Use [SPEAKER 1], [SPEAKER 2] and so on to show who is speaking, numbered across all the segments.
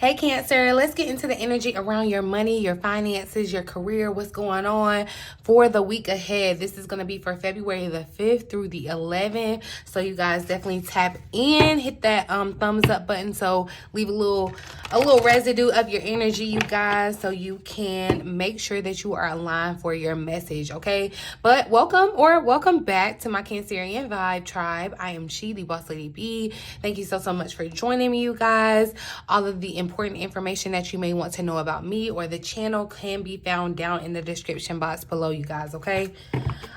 [SPEAKER 1] Hey Cancer, let's get into the energy around your money, your finances, your career, what's going on for the week ahead. This is going to be for February the 5th through the 11th. So you guys definitely tap in, hit that thumbs up button. So leave a little residue of your energy, you guys, so you can make sure that you are aligned for your message, okay? But welcome back to my Cancerian Vibe Tribe. I am She, the Boss Lady B. Thank you so much for joining me, you guys. All of the important information that you may want to know about me or the channel can be found down in the description box below, you guys, okay?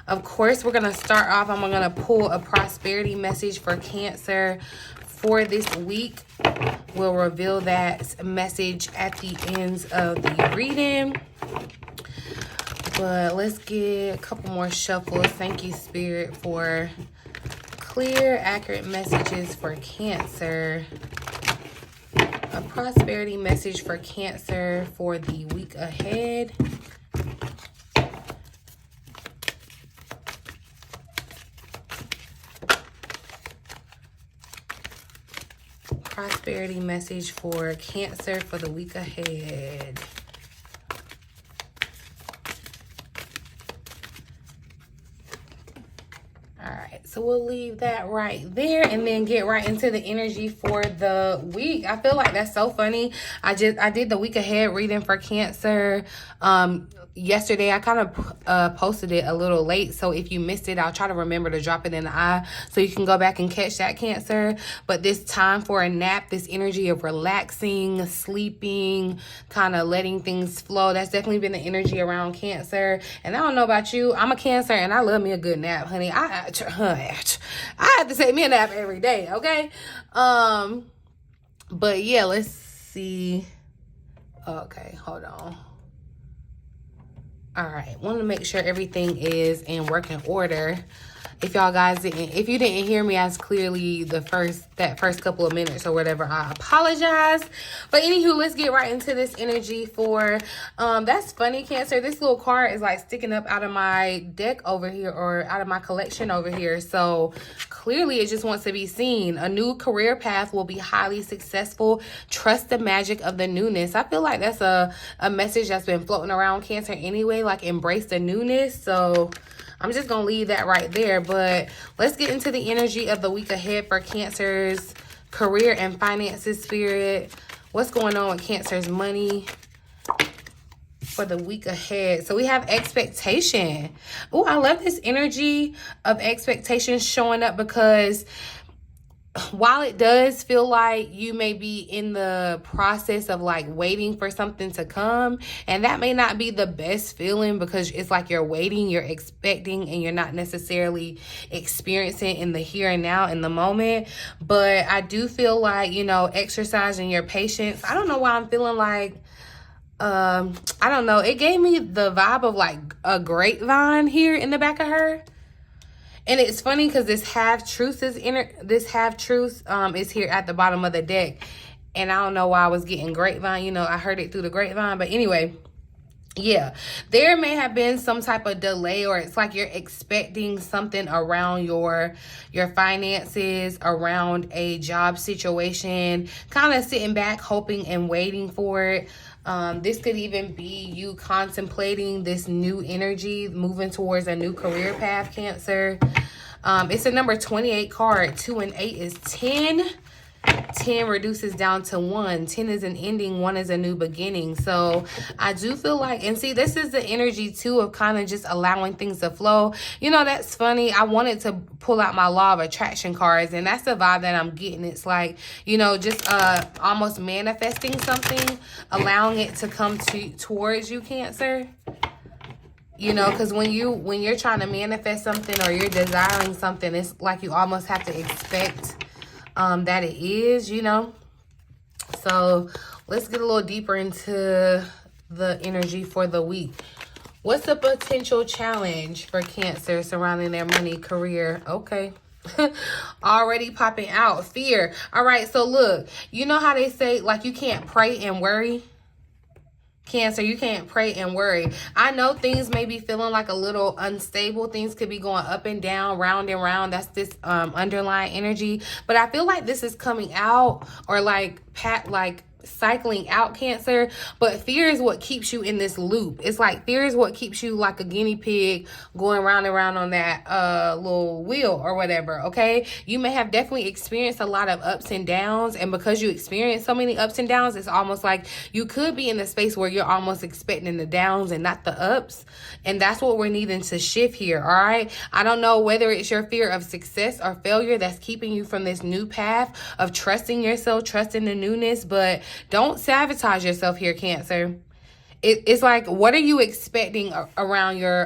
[SPEAKER 1] Of course, we're going to start off. I'm going to pull a prosperity message for Cancer for this week. We'll reveal that message at the ends of the reading. But let's get a couple more shuffles. Thank you, Spirit, for clear, accurate messages for Cancer. A prosperity message for Cancer for the week ahead. Prosperity message for Cancer for the week ahead. So we'll leave that right there and then get right into the energy for the week. I feel like that's so funny. I did the week ahead reading for Cancer yesterday. I kind of posted it a little late, so if you missed it, I'll try to remember to drop it in the eye so you can go back and catch that, Cancer. But this time for a nap, this energy of relaxing, sleeping, kind of letting things flow, that's definitely been the energy around Cancer. And I don't know about you, I'm a Cancer and I love me a good nap, honey. I have to take me a nap every day, okay? But yeah, let's see. Okay, hold on. All right, want to make sure everything is in working order. If you didn't hear me as clearly that first couple of minutes or whatever, I apologize. But anywho, let's get right into this energy for, that's funny, Cancer. This little card is like sticking up out of my deck over here or out of my collection over here. So clearly it just wants to be seen. A new career path will be highly successful. Trust the magic of the newness. I feel like that's a message that's been floating around, Cancer, anyway, like embrace the newness. So I'm just going to leave that right there. But let's get into the energy of the week ahead for Cancer's career and finances, Spirit. What's going on with Cancer's money for the week ahead? So we have expectation. Oh, I love this energy of expectation showing up, because while it does feel like you may be in the process of like waiting for something to come, and that may not be the best feeling because it's like you're waiting, you're expecting, and you're not necessarily experiencing in the here and now in the moment. But I do feel like, you know, exercising your patience. I don't know why I'm feeling like, I don't know. It gave me the vibe of like a grapevine here in the back of her. And it's funny because this half-truth is here at the bottom of the deck. And I don't know why I was getting grapevine. You know, I heard it through the grapevine. But anyway, yeah, there may have been some type of delay, or it's like you're expecting something around your finances, around a job situation, kind of sitting back, hoping and waiting for it. This could even be you contemplating this new energy, moving towards a new career path, Cancer. It's a number 28 card. 2 and 8 is 10. 10 reduces down to 1. 10 is an ending. 1 is a new beginning. So I do feel like, and see, this is the energy too of kind of just allowing things to flow. You know, that's funny. I wanted to pull out my law of attraction cards, and that's the vibe that I'm getting. It's like, you know, just almost manifesting something, allowing it to come towards you, Cancer. You know, because when you're trying to manifest something or you're desiring something, it's like you almost have to expect that it is, you know. So let's get a little deeper into the energy for the week. What's a potential challenge for Cancer surrounding their money, career? Okay. Already popping out. Fear. All right, so look, you know how they say, like, you can't pray and worry? Cancer, you can't pray and worry. I know things may be feeling like a little unstable. Things could be going up and down, round and round. That's this underlying energy. But I feel like this is coming out, or like cycling out, Cancer, but fear is what keeps you in this loop. It's like fear is what keeps you like a guinea pig going round and round on that little wheel or whatever. Okay, you may have definitely experienced a lot of ups and downs, and because you experience so many ups and downs, it's almost like you could be in the space where you're almost expecting the downs and not the ups, and that's what we're needing to shift here. All right, I don't know whether it's your fear of success or failure that's keeping you from this new path of trusting yourself, trusting the newness, but don't sabotage yourself here, Cancer. It's like, what are you expecting around your,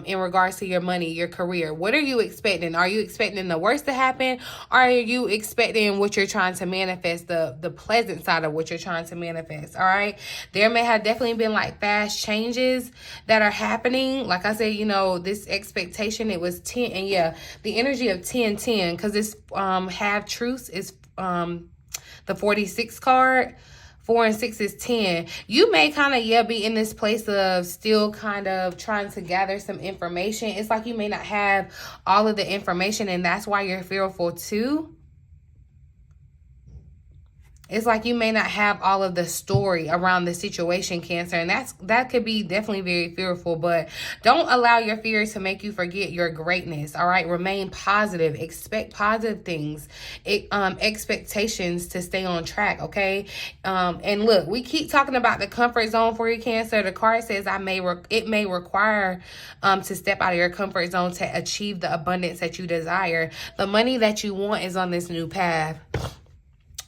[SPEAKER 1] in regards to your money, your career? What are you expecting? Are you expecting the worst to happen? Or are you expecting what you're trying to manifest, the pleasant side of what you're trying to manifest? All right. There may have definitely been like fast changes that are happening. Like I said, you know, this expectation, it was 10. And yeah, the energy of 10-10, because this half truths is the 46 card. 4 and 6 is 10. You may kind of, be in this place of still kind of trying to gather some information. It's like you may not have all of the information, and that's why you're fearful too. It's like you may not have all of the story around the situation, Cancer, and that could be definitely very fearful, but don't allow your fears to make you forget your greatness, all right? Remain positive. Expect positive things. Expectations to stay on track, okay? And look, we keep talking about the comfort zone for you, Cancer. The card says it may require to step out of your comfort zone to achieve the abundance that you desire. The money that you want is on this new path.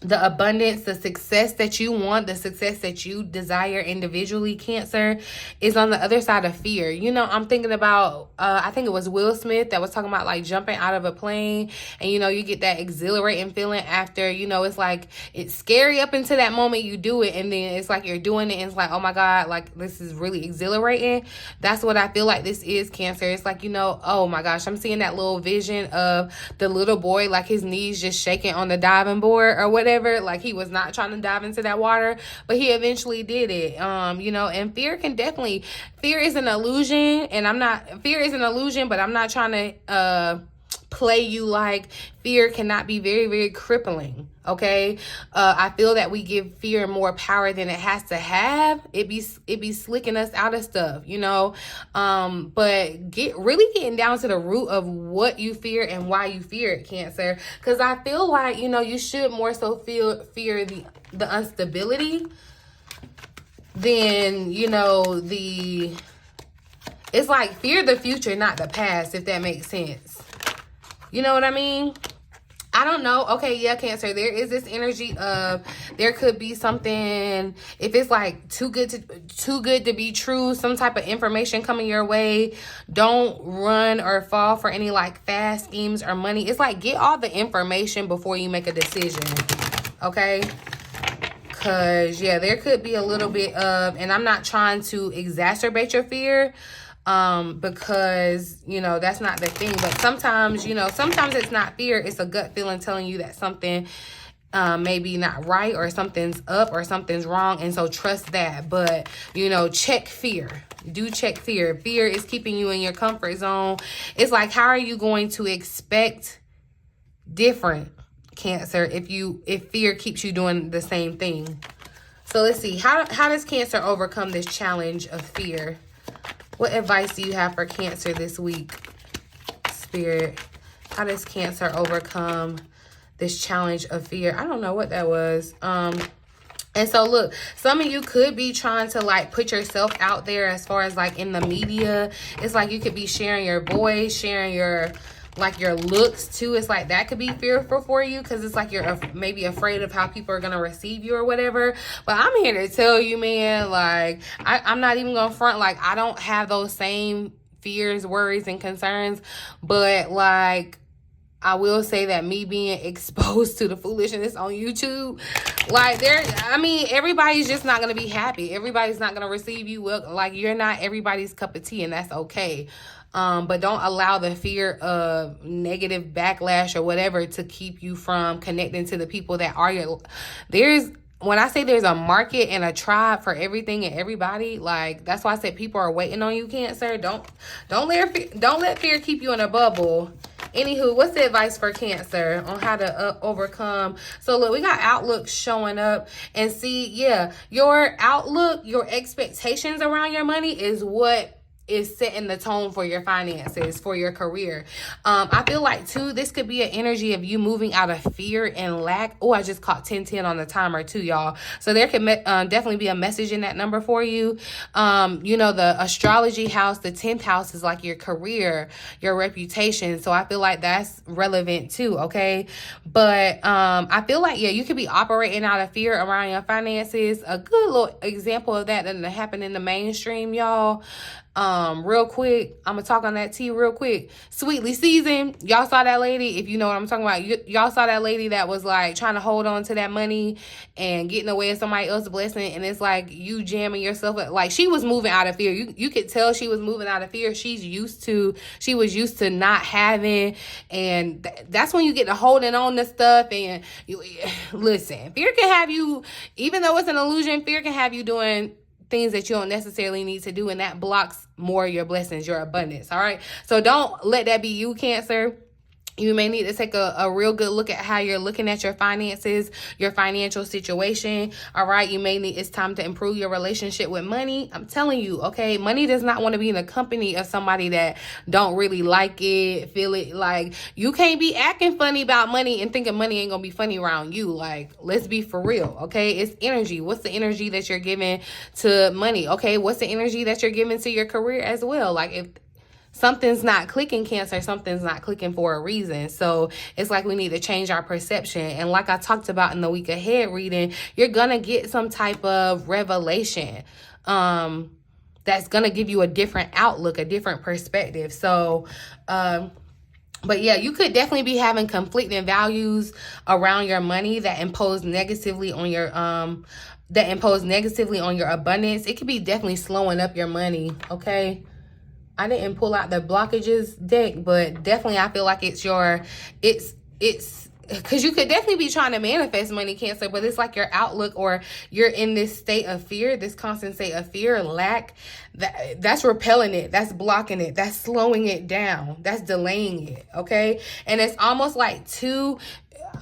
[SPEAKER 1] The abundance, the success that you want, the success that you desire individually, Cancer, is on the other side of fear. You know, I'm thinking about, I think it was Will Smith that was talking about like jumping out of a plane, and, you know, you get that exhilarating feeling after, you know, it's like, it's scary up until that moment you do it, and then it's like you're doing it and it's like, oh my God, like this is really exhilarating. That's what I feel like this is, Cancer. It's like, you know, oh my gosh, I'm seeing that little vision of the little boy, like his knees just shaking on the diving board or whatever. Like he was not trying to dive into that water, but he eventually did it. You know, and fear is an illusion, and fear is an illusion, but I'm not trying to play you like fear cannot be very, very crippling. Okay. I feel that we give fear more power than it has to have. It be slicking us out of stuff, you know. But getting down to the root of what you fear and why you fear it, Cancer. Because I feel like, you know, you should more so fear the instability than, you know, it's like fear the future, not the past, if that makes sense. You know what I mean? I don't know. Okay, yeah, Cancer, there is this energy of there could be something, if it's like too good to be true, some type of information coming your way. Don't run or fall for any like fast schemes or money. It's like, get all the information before you make a decision. Okay? Because, yeah, there could be a little bit of, and I'm not trying to exacerbate your fear, because, you know, that's not the thing. But sometimes, you know, sometimes it's not fear. It's a gut feeling telling you that something maybe not right, or something's up, or something's wrong. And so trust that. But, you know, check fear. Do check fear. Fear is keeping you in your comfort zone. It's like, how are you going to expect different, Cancer, if fear keeps you doing the same thing? So let's see. How does Cancer overcome this challenge of fear? What advice do you have for Cancer this week, Spirit? How does Cancer overcome this challenge of fear? I don't know what that was. And so look, some of you could be trying to like put yourself out there as far as like in the media. It's like you could be sharing your voice, sharing your looks too. It's like that could be fearful for you, because it's like you're maybe afraid of how people are going to receive you or whatever. But I'm here to tell you, man, like I'm not even going to front, like I don't have those same fears, worries, and concerns. But like, I will say that me being exposed to the foolishness on YouTube, like everybody's just not going to be happy. Everybody's not going to receive you well. Like, you're not everybody's cup of tea, and that's okay. But don't allow the fear of negative backlash or whatever to keep you from connecting to the people that are when I say there's a market and a tribe for everything and everybody, like that's why I said people are waiting on you, Cancer. Don't let fear keep you in a bubble. Anywho, what's the advice for Cancer on how to overcome? So look, we got outlook showing up, and see, yeah, your outlook, your expectations around your money is what is setting the tone for your finances, for your career. I feel like too, this could be an energy of you moving out of fear and lack. Oh, I just caught 1010 on the timer too, y'all. So there could definitely be a message in that number for you. You know, the astrology house, the 10th house is like your career, your reputation. So I feel like that's relevant too, okay? But I feel like, yeah, you could be operating out of fear around your finances. A good little example of that happened in the mainstream, y'all. Real quick, I'm gonna talk on that tea real quick. Sweetly Seasoned, y'all saw that lady, if you know what I'm talking about. Y'all saw that lady that was like trying to hold on to that money and getting away with somebody else's blessing, and it's like you jamming yourself up. Like, she was moving out of fear. You could tell she was moving out of fear. She was used to not having, and that's when you get to holding on to stuff. And listen, fear can have you, even though it's an illusion, fear can have you doing things that you don't necessarily need to do, and that blocks more your blessings, your abundance. All right, so don't let that be you, Cancer. You may need to take a real good look at how you're looking at your finances, your financial situation. All right, it's time to improve your relationship with money. I'm telling you, okay, money does not want to be in the company of somebody that don't really like it, feel it. Like, you can't be acting funny about money and thinking money ain't gonna be funny around you. Like, let's be for real, okay? It's energy. What's the energy that you're giving to money? Okay, what's the energy that you're giving to your career as well? Like, if something's not clicking, Cancer, something's not clicking for a reason. So it's like we need to change our perception. And like I talked about in the week ahead reading, you're going to get some type of revelation that's going to give you a different outlook, a different perspective. So, but yeah, you could definitely be having conflicting values around your money that impose negatively on your abundance. It could be definitely slowing up your money, okay? I didn't pull out the blockages deck, but definitely I feel like it's because you could definitely be trying to manifest money, Cancer, but it's like your outlook, or you're in this state of fear, this constant state of fear, lack, that's repelling it, that's blocking it, that's slowing it down, that's delaying it, okay? And it's almost like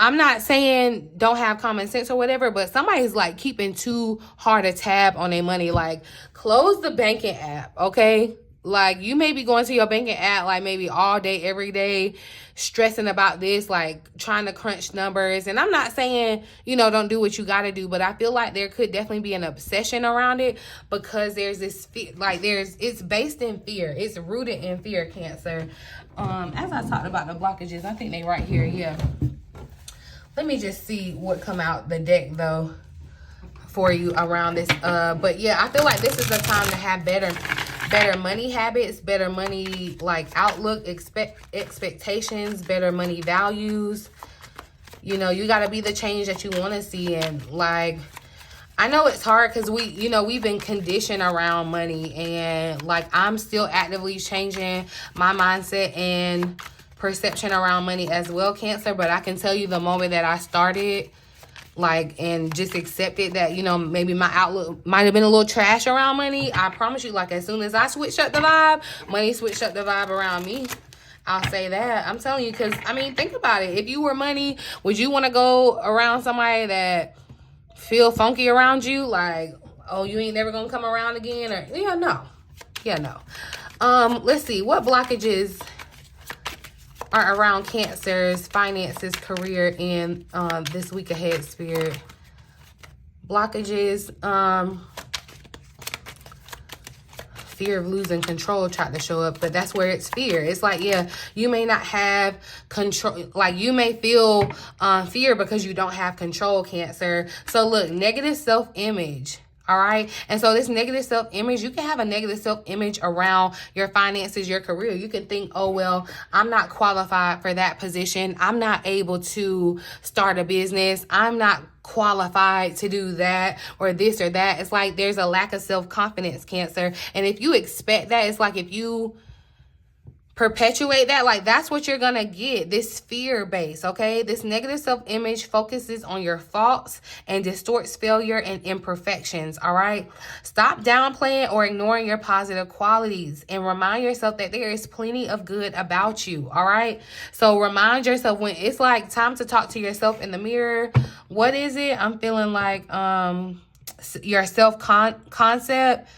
[SPEAKER 1] I'm not saying don't have common sense or whatever, but somebody's like keeping too hard a tab on their money. Like, close the banking app, okay? Like, you may be going to your banking app like maybe all day, every day, stressing about this, like trying to crunch numbers. And I'm not saying, don't do what you got to do, but I feel like there could definitely be an obsession around it, because there's this fear, it's based in fear. It's rooted in fear, Cancer. As I talked about the blockages, I think they right here. Yeah. Let me just see what come out the deck though for you around this. But yeah, I feel like this is the time to have better money habits, better money outlook, expectations, better money values. You got to be the change that you want to see. And I know it's hard because we've been conditioned around money, and I'm still actively changing my mindset and perception around money as well, Cancer. But I can tell you, the moment that I started and just accepted that, maybe my outlook might have been a little trash around money, I promise you, as soon as I switched up the vibe, money switched up the vibe around me. I'll say that. I'm telling you, because, think about it. If you were money, would you want to go around somebody that feel funky around you? Like, oh, you ain't never going to come around again? Or, yeah, no. Let's see. What blockages are around Cancer's finances, career, and this week ahead, Spirit? Blockages, fear of losing control tried to show up, but that's where it's fear. It's like, yeah, you may not have control. You may feel fear because you don't have control, Cancer. So look, negative self-image. All right. And so this negative self-image, you can have a negative self-image around your finances, your career. You can think, oh, well, I'm not qualified for that position. I'm not able to start a business. I'm not qualified to do that or this or that. It's like there's a lack of self-confidence, Cancer. And if you expect that, it's like if you perpetuate that, like that's what you're gonna get. This fear base, okay? This negative self-image focuses on your faults and distorts failure and imperfections. All right, stop downplaying or ignoring your positive qualities and remind yourself that there is plenty of good about you. All right, so remind yourself when it's like time to talk to yourself in the mirror. What is it? I'm feeling like your self-concept,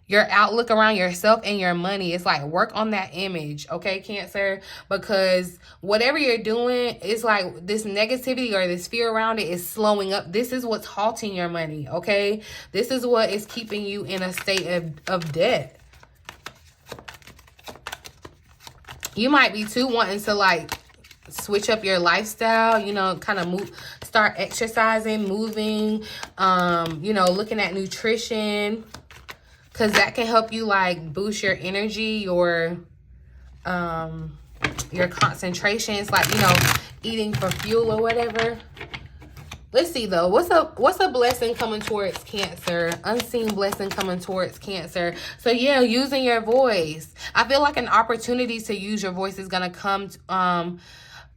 [SPEAKER 1] your outlook around yourself and your money. It's like work on that image, okay, Cancer? Because whatever you're doing, it's like this negativity or this fear around it is slowing up. This is what's halting your money, okay? This is what is keeping you in a state of debt. You might be too wanting to like switch up your lifestyle, you know, kind of move, start exercising, moving, you know, looking at nutrition, because that can help you like boost your energy, your concentration. It's like, you know, eating for fuel or whatever. Let's see though. What's a blessing coming towards Cancer? Unseen blessing coming towards Cancer. So yeah, using your voice. I feel like an opportunity to use your voice is gonna come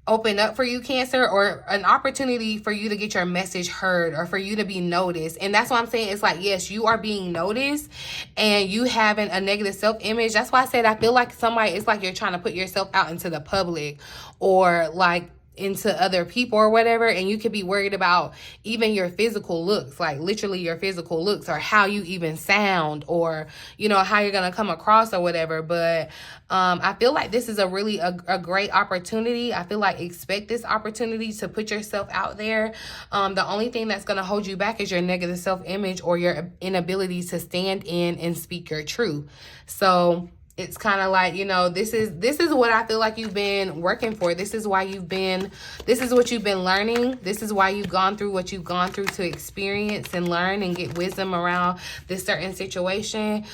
[SPEAKER 1] open up for you, Cancer, or an opportunity for you to get your message heard or for you to be noticed. And that's why I'm saying it's like, yes, you are being noticed and you having a negative self-image. That's why I said I feel like somebody, it's like you're trying to put yourself out into the public or like into other people or whatever, and you could be worried about even your physical looks, like literally your physical looks, or how you even sound, or you know how you're gonna come across or whatever. But I feel like this is a really a great opportunity. I feel like expect this opportunity to put yourself out there. The only thing that's gonna hold you back is your negative self-image or your inability to stand in and speak your truth. So it's kind of like, you know, this is what I feel like you've been working for. This is why this is what you've been learning. This is why you've gone through what you've gone through to experience and learn and get wisdom around this certain situation.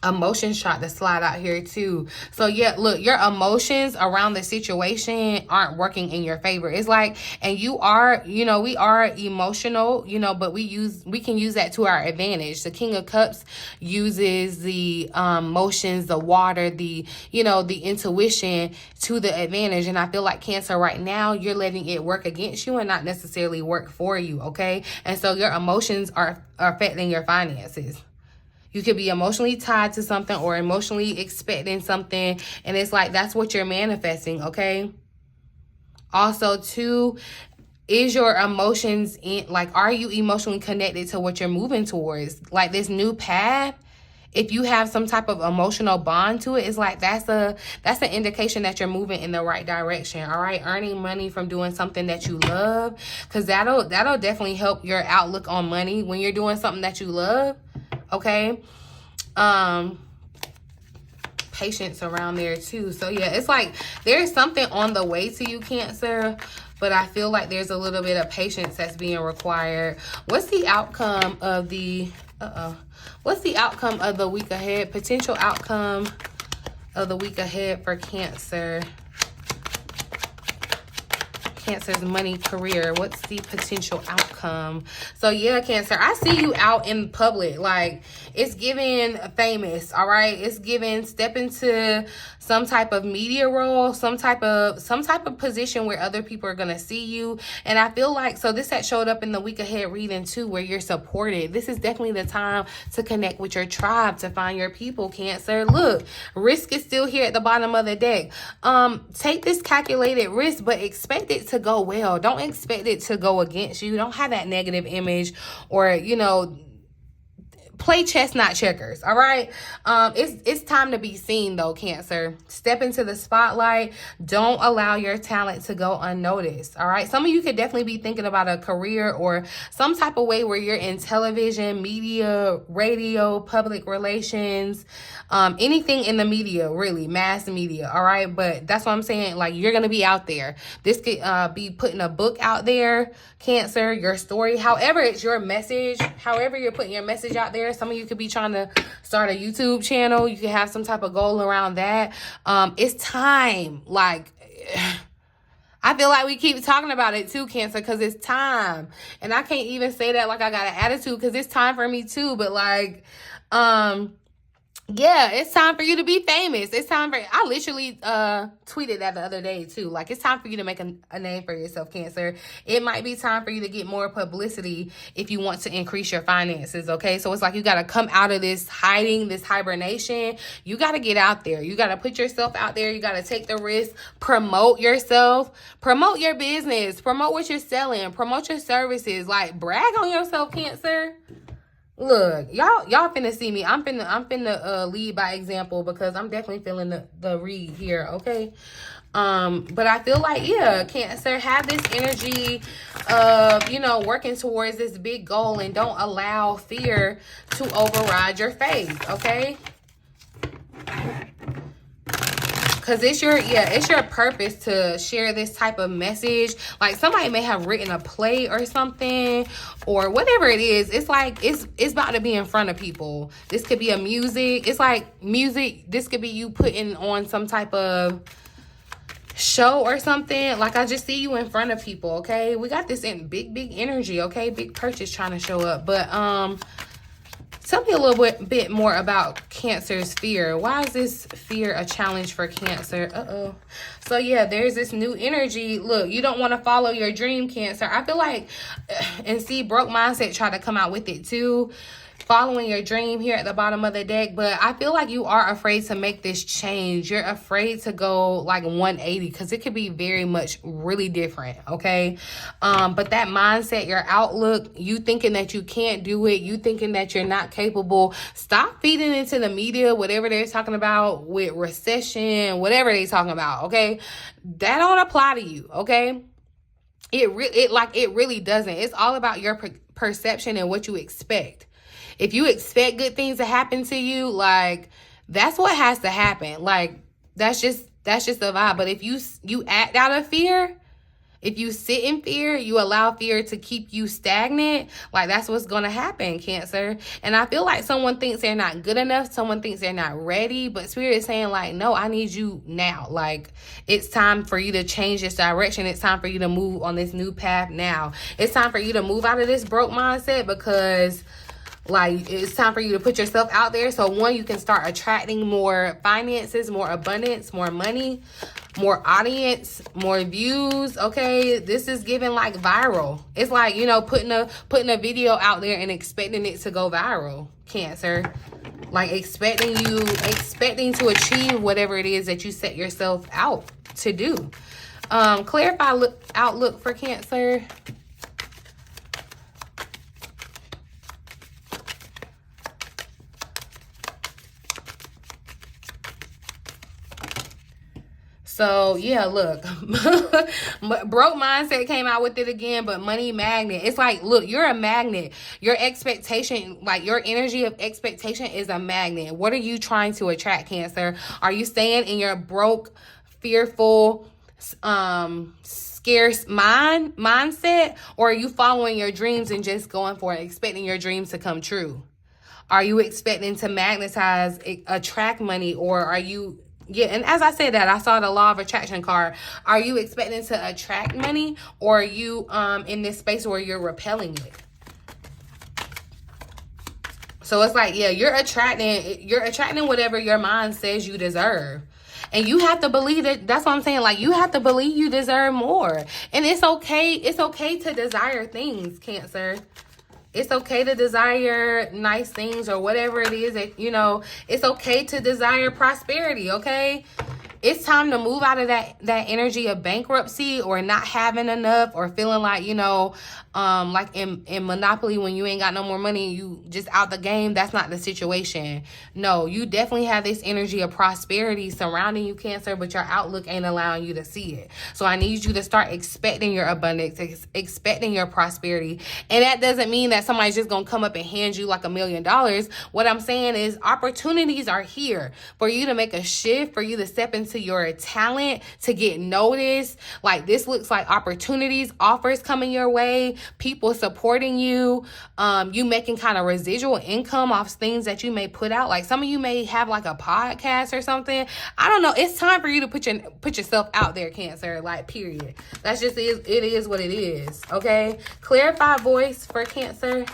[SPEAKER 1] Emotions tried to slide out here too. So yeah, look, your emotions around the situation aren't working in your favor. It's like, and you are, you know, we are emotional, you know, but we can use that to our advantage. The King of Cups uses the emotions, the water, the, you know, the intuition to the advantage. And I feel like Cancer right now, you're letting it work against you and not necessarily work for you, okay? And so your emotions are affecting your finances. You could be emotionally tied to something or emotionally expecting something. And it's like, that's what you're manifesting, okay? Also, too, is your emotions in, like, are you emotionally connected to what you're moving towards? Like this new path, if you have some type of emotional bond to it, it's like that's an indication that you're moving in the right direction. All right, earning money from doing something that you love, because that'll definitely help your outlook on money when you're doing something that you love. Okay, patience around there too. So yeah, it's like there's something on the way to you, Cancer, but I feel like there's a little bit of patience that's being required. What's the outcome of the what's the outcome of the week ahead? Potential outcome of the week ahead for Cancer. Cancer's money, career. What's the potential outcome? So yeah, Cancer, I see you out in public. Like, it's giving famous, all right? It's giving step into some type of media role, some type of position where other people are gonna see you. And I feel like, so this had showed up in the week ahead reading too, where you're supported. This is definitely the time to connect with your tribe, to find your people, Cancer. Look, risk is still here at the bottom of the deck. Take this calculated risk, but expect it to go well. Don't expect it to go against you. Don't have that negative image, or, you know, play chess, not checkers. All right. It's time to be seen though, Cancer. Step into the spotlight. Don't allow your talent to go unnoticed. All right. Some of you could definitely be thinking about a career or some type of way where you're in television, media, radio, public relations, anything in the media, really, mass media. All right. But that's what I'm saying. Like, you're going to be out there. This could be putting a book out there, Cancer, your story, however it's your message, however you're putting your message out there. Some of you could be trying to start a YouTube channel. You could have some type of goal around that. It's time. Like, I feel like we keep talking about it too, Cancer, because it's time. And I can't even say that like I got an attitude, because it's time for me too. But like, Yeah, it's time for you to be famous. It's time for, I literally tweeted that the other day too. Like, it's time for you to make a name for yourself, Cancer. It might be time for you to get more publicity if you want to increase your finances, okay? So it's like you got to come out of this hiding, this hibernation. You got to get out there. You got to put yourself out there. You got to take the risk, promote yourself, promote your business, promote what you're selling, promote your services. Like, brag on yourself, Cancer. Look, y'all finna see me. I'm finna lead by example, because I'm definitely feeling the read here, okay? But I feel like, yeah, Cancer, have this energy of, you know, working towards this big goal, and don't allow fear to override your faith, okay? Because it's your purpose to share this type of message. Like, somebody may have written a play or something, or whatever it is. It's like, it's about to be in front of people. This could be a music. It's like music. This could be you putting on some type of show or something. Like, I just see you in front of people, okay? We got this in big energy, okay? Big purchase trying to show up. But, tell me a little bit more about Cancer's fear. Why is this fear a challenge for Cancer? Uh-oh. So, yeah, there's this new energy. Look, you don't want to follow your dream, Cancer. I feel like, and see, broke mindset try to come out with it too. Following your dream here at the bottom of the deck. But I feel like you are afraid to make this change. You're afraid to go like 180, because it could be very much really different, okay? But that mindset, your outlook, you thinking that you can't do it, you thinking that you're not capable, stop feeding into the media, whatever they're talking about with recession, whatever they're talking about, okay? That don't apply to you, okay? It really doesn't. It's all about your perception and what you expect. If you expect good things to happen to you, like, that's what has to happen. Like, that's just the vibe. But if you act out of fear, if you sit in fear, you allow fear to keep you stagnant, like, that's what's going to happen, Cancer. And I feel like someone thinks they're not good enough. Someone thinks they're not ready. But Spirit is saying, like, no, I need you now. Like, it's time for you to change this direction. It's time for you to move on this new path now. It's time for you to move out of this broke mindset, because, like, it's time for you to put yourself out there. So, one, you can start attracting more finances, more abundance, more money, more audience, more views, okay? This is giving, like, viral. It's like, you know, putting a video out there and expecting it to go viral, Cancer. Like, expecting to achieve whatever it is that you set yourself out to do. Clarify outlook for Cancer. So, yeah, look, broke mindset came out with it again, but money magnet. It's like, look, you're a magnet. Your expectation, like, your energy of expectation is a magnet. What are you trying to attract, Cancer? Are you staying in your broke, fearful, scarce mindset? Or are you following your dreams and just going for it, expecting your dreams to come true? Are you expecting to magnetize, attract money, or are you... Yeah, and as I said that, I saw the law of attraction card. Are you expecting to attract money, or are you in this space where you're repelling it? So it's like, yeah, you're attracting whatever your mind says you deserve. And you have to believe it. That's what I'm saying. Like, you have to believe you deserve more. And it's okay. It's okay to desire things, Cancer. It's okay to desire nice things, or whatever it is that, you know, it's okay to desire prosperity, okay? It's time to move out of that energy of bankruptcy, or not having enough, or feeling like, you know, like in Monopoly, when you ain't got no more money, you just out the game. That's not the situation. No, you definitely have this energy of prosperity surrounding you, Cancer, but your outlook ain't allowing you to see it. So I need you to start expecting your abundance, expecting your prosperity. And that doesn't mean that somebody's just gonna come up and hand you like $1 million. What I'm saying is, opportunities are here for you to make a shift, for you to step into your talent, to get noticed. Like, this looks like opportunities, offers coming your way, people supporting you, you making kind of residual income off things that you may put out. Like, some of you may have like a podcast or something. I don't know. It's time for you to put yourself out there, Cancer. Like, period. That's just it is what it is. Okay. Clarify voice for Cancer.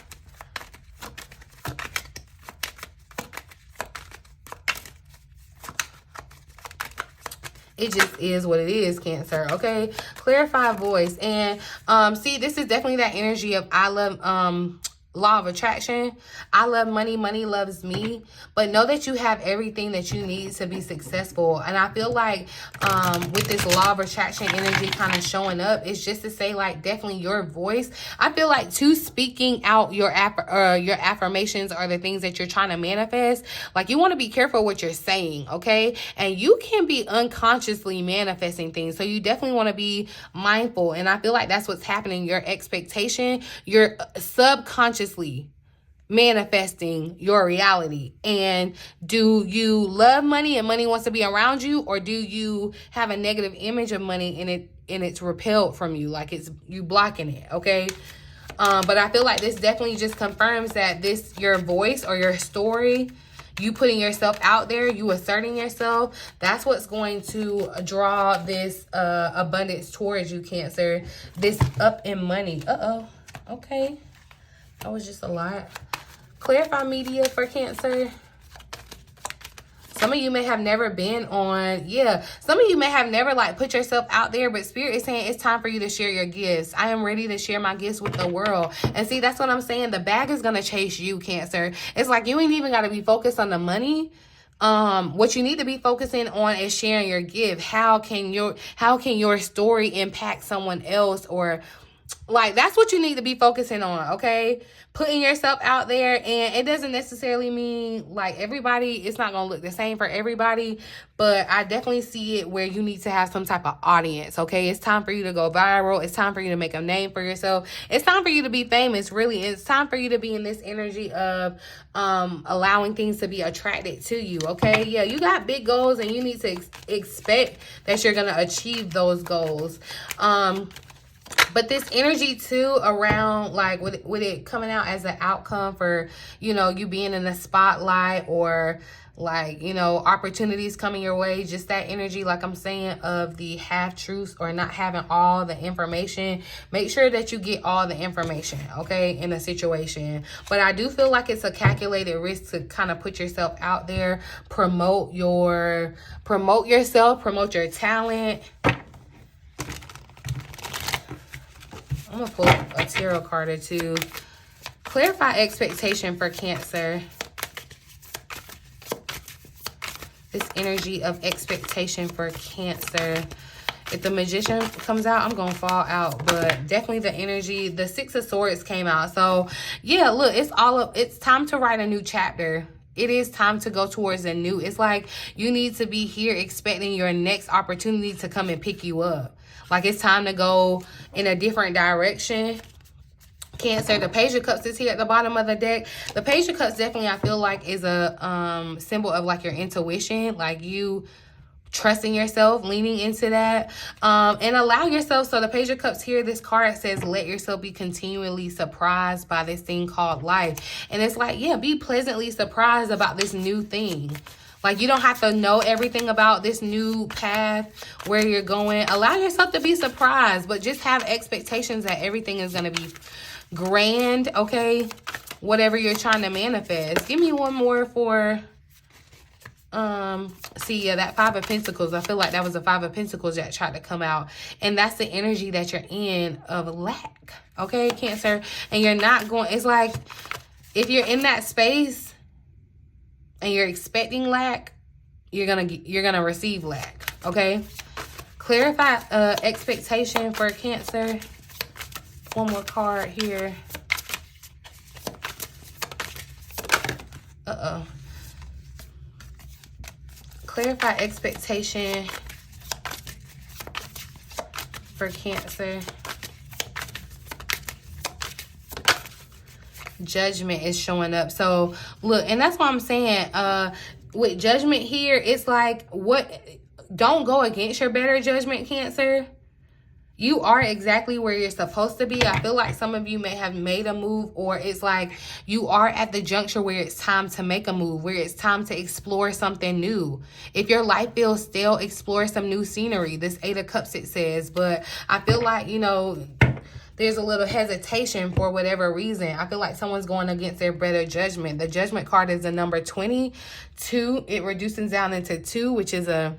[SPEAKER 1] It just is what it is, Cancer, okay? Clarify voice. And see, this is definitely that energy of I love law of attraction. I love money, money loves me. But know that you have everything that you need to be successful. And I feel like with this law of attraction energy kind of showing up, it's just to say, like, definitely your voice. I feel like too, speaking out your affirmations are the things that you're trying to manifest. Like, you want to be careful what you're saying, okay? And you can be unconsciously manifesting things, so you definitely want to be mindful. And I feel like that's what's happening. Your expectation, your subconsciously manifesting your reality. And do you love money and money wants to be around you, or do you have a negative image of money and it's repelled from you, like it's you blocking it, okay? But I feel like this definitely just confirms that this, your voice or your story, you putting yourself out there, you asserting yourself, that's what's going to draw this abundance towards you, Cancer. This up in money. Okay. That was just a lot. Clarify media for Cancer. Some of you may have never been on, some of you may have never like put yourself out there, but Spirit is saying it's time for you to share your gifts. I am ready to share my gifts with the world. And see, that's what I'm saying. The bag is going to chase you, Cancer. It's like you ain't even got to be focused on the money. What you need to be focusing on is sharing your gift. How can your story impact someone else, or like, that's what you need to be focusing on, okay? Putting yourself out there. And it doesn't necessarily mean like everybody, it's not going to look the same for everybody, but I definitely see it where you need to have some type of audience, okay? It's time for you to go viral. It's time for you to make a name for yourself. It's time for you to be famous, really. It's time for you to be in this energy of allowing things to be attracted to you, okay? Yeah, you got big goals and you need to expect that you're going to achieve those goals. But this energy too around like with it coming out as an outcome for, you know, you being in the spotlight, or like, you know, opportunities coming your way, just that energy, like I'm saying, of the half-truths or not having all the information. Make sure that you get all the information, okay, in a situation. But I do feel like it's a calculated risk to kind of put yourself out there, promote yourself, promote your talent. I'm going to pull a tarot card or two. Clarify expectation for Cancer. This energy of expectation for Cancer. If the Magician comes out, I'm going to fall out. But definitely the energy, the Six of Swords came out. So, yeah, look, it's time to write a new chapter. It is time to go towards a new. It's like you need to be here expecting your next opportunity to come and pick you up. Like, it's time to go in a different direction. Cancer, the Page of Cups is here at the bottom of the deck. The Page of Cups definitely, I feel like, is a symbol of like your intuition, like you trusting yourself, leaning into that, and allow yourself. So the Page of Cups here, this card says, let yourself be continually surprised by this thing called life. And it's like, yeah, be pleasantly surprised about this new thing. Like, you don't have to know everything about this new path where you're going. Allow yourself to be surprised, but just have expectations that everything is going to be grand, okay? Whatever you're trying to manifest. Give me one more for, that Five of Pentacles. I feel like that was the Five of Pentacles that tried to come out. And that's the energy that you're in of lack, okay, Cancer? And you're not going, it's like, if you're in that space, and you're expecting lack, you're gonna receive lack, okay? Clarify expectation for Cancer. One more card here. Clarify expectation for Cancer. Judgment is showing up. So look, and that's what I'm saying, with Judgment here, it's like, don't go against your better judgment, Cancer. You are exactly where you're supposed to be. I feel like some of you may have made a move, or it's like you are at the juncture where it's time to make a move, where it's time to explore something new. If your life feels stale, explore some new scenery. This Eight of Cups, it says. But I feel like, you know, there's a little hesitation for whatever reason. I feel like someone's going against their better judgment. The Judgment card is the number 22. It reduces down into 2, which is a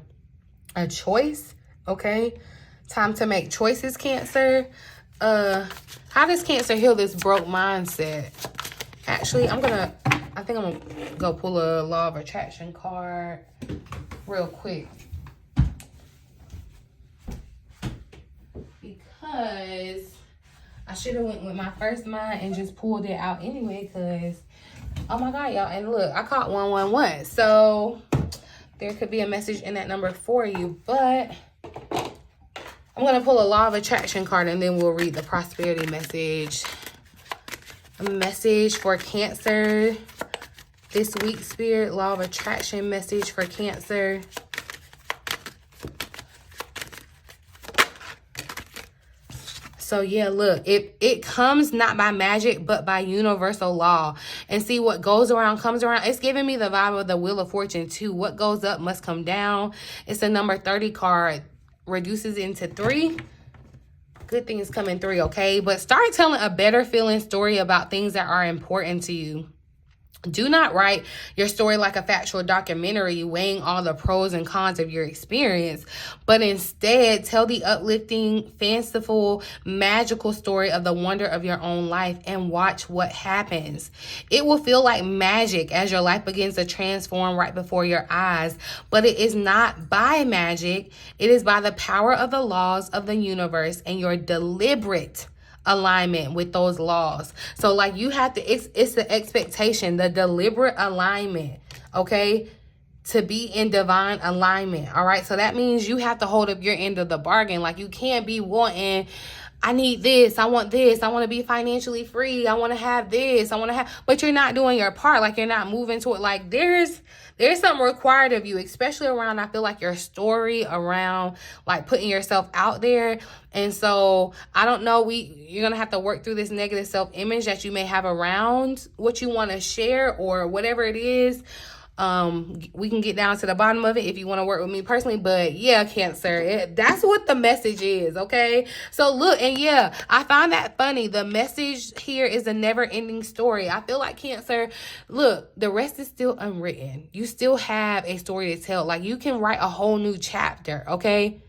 [SPEAKER 1] a choice, okay? Time to make choices, Cancer. How does Cancer heal this broke mindset? Actually, I think I'm gonna go pull a law of attraction card real quick. Because I should have went with my first mind and just pulled it out anyway, because, oh my God, y'all. And look, I caught 111. So there could be a message in that number for you. But I'm going to pull a law of attraction card and then we'll read the prosperity message. A message for Cancer this week, Spirit. Law of attraction message for Cancer. So yeah, look, it comes not by magic, but by universal law. And see, what goes around comes around. It's giving me the vibe of the Wheel of Fortune too. What goes up must come down. It's a number 30 card. Reduces into 3. Good things come in 3, okay? But start telling a better feeling story about things that are important to you. Do not write your story like a factual documentary, weighing all the pros and cons of your experience, but instead tell the uplifting, fanciful, magical story of the wonder of your own life and watch what happens. It will feel like magic as your life begins to transform right before your eyes, but it is not by magic. It is by the power of the laws of the universe and your deliberate alignment with those laws. So like you have to, it's the expectation, the deliberate alignment, okay, to be in divine alignment. All right, so that means you have to hold up your end of the bargain. Like you can't be wanting, I need this, I want this, I want to be financially free, I want to have this, I want to have, but you're not doing your part. Like you're not moving to it. Like there's something required of you, especially around, I feel like, your story around like putting yourself out there. And so I don't know, you're going to have to work through this negative self-image that you may have around what you want to share or whatever it is. We can get down to the bottom of it if you want to work with me personally, but yeah, Cancer, that's what the message is, okay? So look, and yeah, I find that funny. The message here is a never-ending story. I feel like, Cancer, look, the rest is still unwritten. You still have a story to tell. Like you can write a whole new chapter, okay?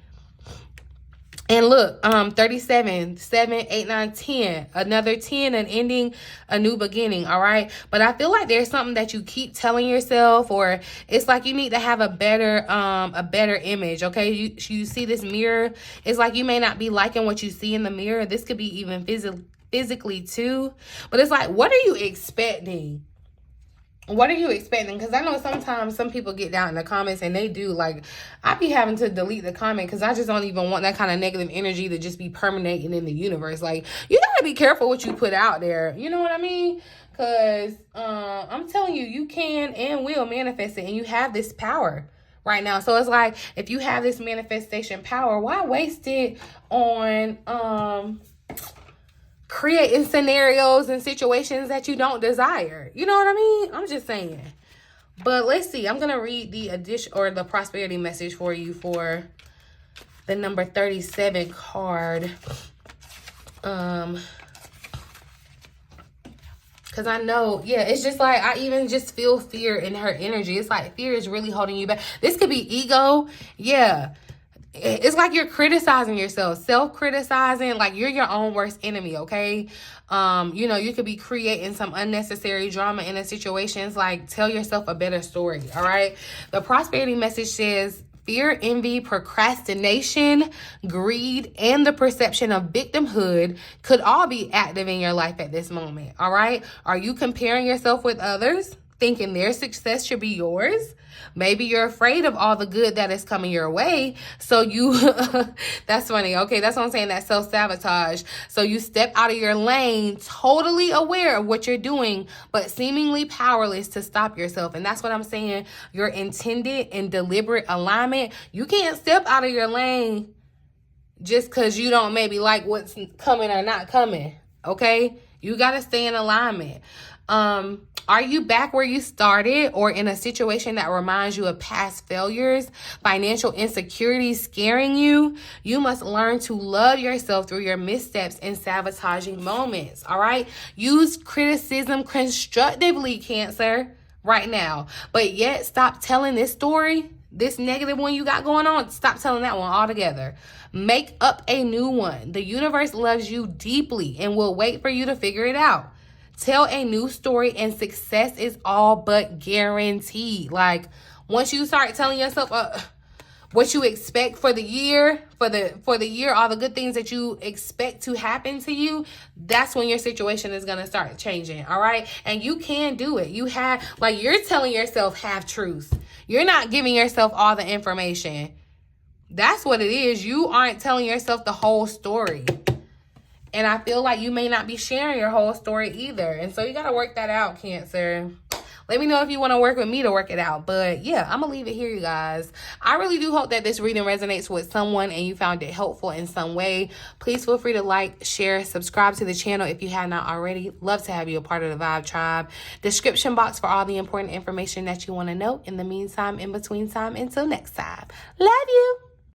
[SPEAKER 1] And look, 37, 7, 8, 9, 10, another 10, an ending, a new beginning, all right? But I feel like there's something that you keep telling yourself, or it's like you need to have a better image, okay? You see this mirror, it's like you may not be liking what you see in the mirror. This could be even physically too. But it's like, what are you expecting? What are you expecting? Because I know sometimes some people get down in the comments and they do, like, I be having to delete the comment because I just don't even want that kind of negative energy to just be permeating in the universe. Like, you gotta be careful what you put out there. You know what I mean? Because I'm telling you, you can and will manifest it, and you have this power right now. So it's like, if you have this manifestation power, why waste it on creating scenarios and situations that you don't desire? You know what I mean? I'm just saying. But let's see. I'm going to read the addition or the prosperity message for you for the number 37 card. Because I know, yeah, it's just like, I even just feel fear in her energy. It's like fear is really holding you back. This could be ego. Yeah. It's like you're criticizing yourself, self-criticizing, like you're your own worst enemy, okay? You know, you could be creating some unnecessary drama in a situation. It's like, tell yourself a better story, all right? The prosperity message says, fear, envy, procrastination, greed, and the perception of victimhood could all be active in your life at this moment, all right? Are you comparing yourself with others, thinking their success should be yours? Maybe you're afraid of all the good that is coming your way. So you, that's funny. Okay, that's what I'm saying, that self-sabotage. So you step out of your lane, totally aware of what you're doing, but seemingly powerless to stop yourself. And that's what I'm saying. Your intended and deliberate alignment. You can't step out of your lane just because you don't maybe like what's coming or not coming. Okay? You got to stay in alignment. Are you back where you started or in a situation that reminds you of past failures, financial insecurities scaring you? You must learn to love yourself through your missteps and sabotaging moments, all right? Use criticism constructively, Cancer, right now. But yet stop telling this story This negative one you got going on, stop telling that one altogether. Make up a new one. The universe loves you deeply and will wait for you to figure it out. Tell a new story and success is all but guaranteed. Like, once you start telling yourself what you expect for the year, all the good things that you expect to happen to you, that's when your situation is going to start changing, all right? And you can do it. You're telling yourself half truths. You're not giving yourself all the information. That's what it is. You aren't telling yourself the whole story. And I feel like you may not be sharing your whole story either. And so you got to work that out, Cancer. Let me know if you want to work with me to work it out. But yeah, I'm going to leave it here, you guys. I really do hope that this reading resonates with someone and you found it helpful in some way. Please feel free to like, share, subscribe to the channel if you have not already. Love to have you a part of the Vibe Tribe. Description box for all the important information that you want to know. In the meantime, in between time, until next time. Love you.